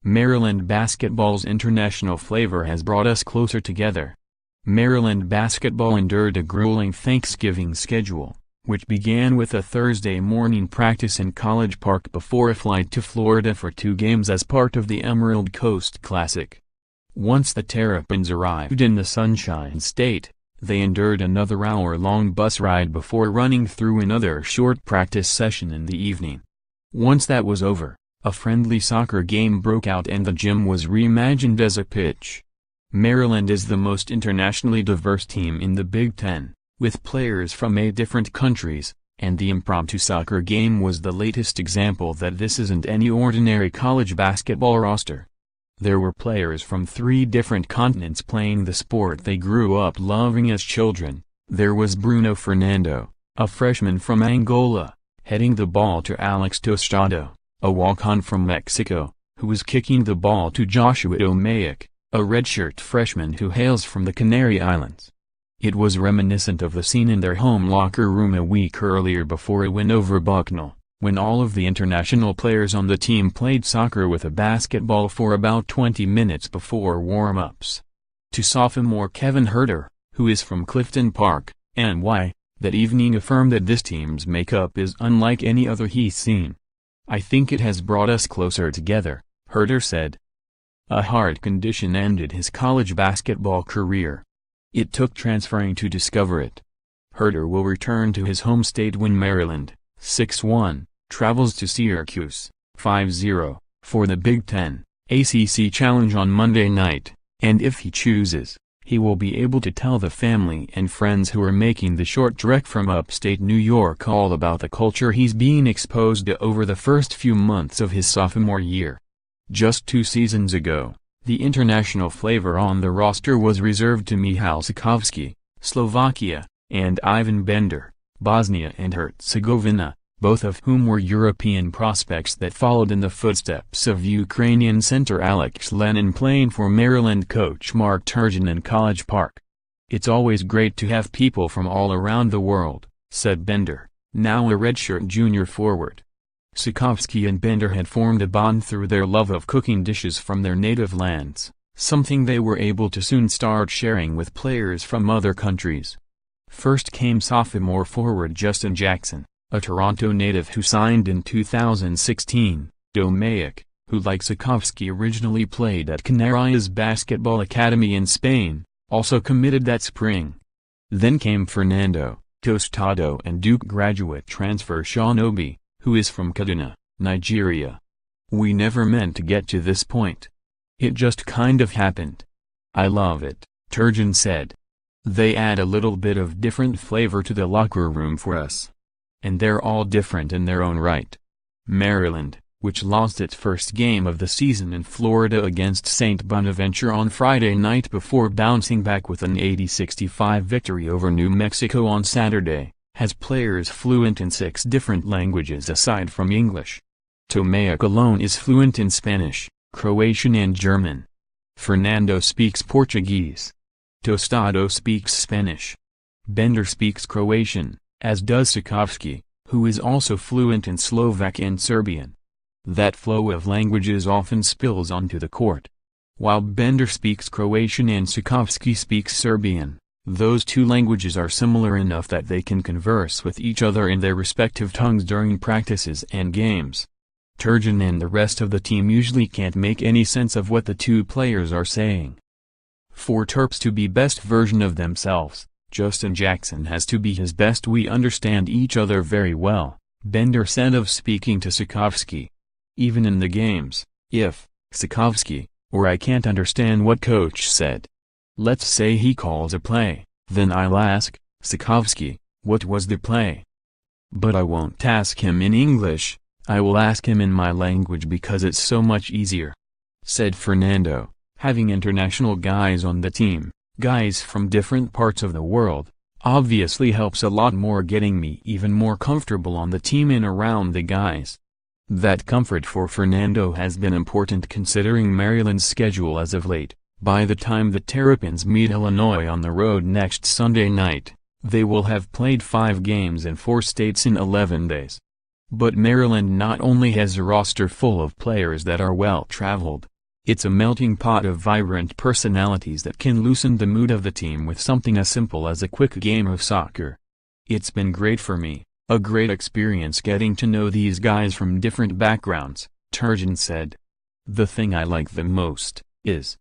Maryland basketball's international flavor has brought us closer together. Maryland basketball endured a grueling Thanksgiving schedule, which began with a Thursday morning practice in College Park before a flight to Florida for 2 games as part of the Emerald Coast Classic. Once the Terrapins arrived in the Sunshine State, they endured another hour-long bus ride before running through another short practice session in the evening. Once that was over, a friendly soccer game broke out and the gym was reimagined as a pitch. Maryland is the most internationally diverse team in the Big Ten, with players from 8 different countries, and the impromptu soccer game was the latest example that this isn't any ordinary college basketball roster. There were players from 3 different continents playing the sport they grew up loving as children. There was Bruno Fernando, a freshman from Angola, heading the ball to Alex Tostado, a walk-on from Mexico, who was kicking the ball to Joshua Tomaic, a redshirt freshman who hails from the Canary Islands. It was reminiscent of the scene in their home locker room a week earlier before a win over Bucknell, when all of the international players on the team played soccer with a basketball for about 20 minutes before warm-ups. To sophomore Kevin Herter, who is from Clifton Park, NY, that evening affirmed that this team's makeup is unlike any other he's seen. "I think it has brought us closer together," Herter said. A heart condition ended his college basketball career. It took transferring to discover it. Herter will return to his home state when Maryland, 6-1, travels to Syracuse, 5-0, for the Big Ten ACC Challenge on Monday night, and if he chooses, he will be able to tell the family and friends who are making the short trek from upstate New York all about the culture he's being exposed to over the first few months of his sophomore year. Just 2 seasons ago, the international flavor on the roster was reserved to Michal Sikovsky, Slovakia, and Ivan Bender, Bosnia and Herzegovina, both of whom were European prospects that followed in the footsteps of Ukrainian center Alex Lenin playing for Maryland coach Mark Turgeon in College Park. "It's always great to have people from all around the world," said Bender, now a redshirt junior forward. Sikovsky and Bender had formed a bond through their love of cooking dishes from their native lands, something they were able to soon start sharing with players from other countries. First came sophomore forward Justin Jackson, a Toronto native who signed in 2016, Tomaic, who like Sikovsky originally played at Canary Islands Basketball Academy in Spain, also committed that spring. Then came Fernando, Tostado and Duke graduate transfer Sean Obi, who is from Kaduna, Nigeria. "We never meant to get to this point. It just kind of happened. I love it," Turgeon said. "They add a little bit of different flavor to the locker room for us. And they're all different in their own right." Maryland, which lost its first game of the season in Florida against St. Bonaventure on Friday night before bouncing back with an 80-65 victory over New Mexico on Saturday, has players fluent in 6 different languages aside from English. Tomaic alone is fluent in Spanish, Croatian and German. Fernando speaks Portuguese. Tostado speaks Spanish. Bender speaks Croatian, as does Sikovsky, who is also fluent in Slovak and Serbian. That flow of languages often spills onto the court. While Bender speaks Croatian and Sikovsky speaks Serbian, those 2 languages are similar enough that they can converse with each other in their respective tongues during practices and games. Turgeon and the rest of the team usually can't make any sense of what the 2 players are saying. For Terps to be best version of themselves, Justin Jackson has to be his best. "We understand each other very well," Bender said of speaking to Sikovsky. "Even in the games, if Sikovsky, or I can't understand what coach said. Let's say he calls a play, then I'll ask, Sikovsky, what was the play? But I won't ask him in English, I will ask him in my language because it's so much easier," said Fernando. "Having international guys on the team, guys from different parts of the world, obviously helps a lot more, getting me even more comfortable on the team and around the guys." That comfort for Fernando has been important considering Maryland's schedule as of late, By the time the Terrapins meet Illinois on the road next Sunday night, they will have played 5 games in 4 states in 11 days. But Maryland not only has a roster full of players that are well-traveled, it's a melting pot of vibrant personalities that can loosen the mood of the team with something as simple as a quick game of soccer. It's been great for me, a great experience getting to know these guys from different backgrounds, Turgeon said. The thing I like the most is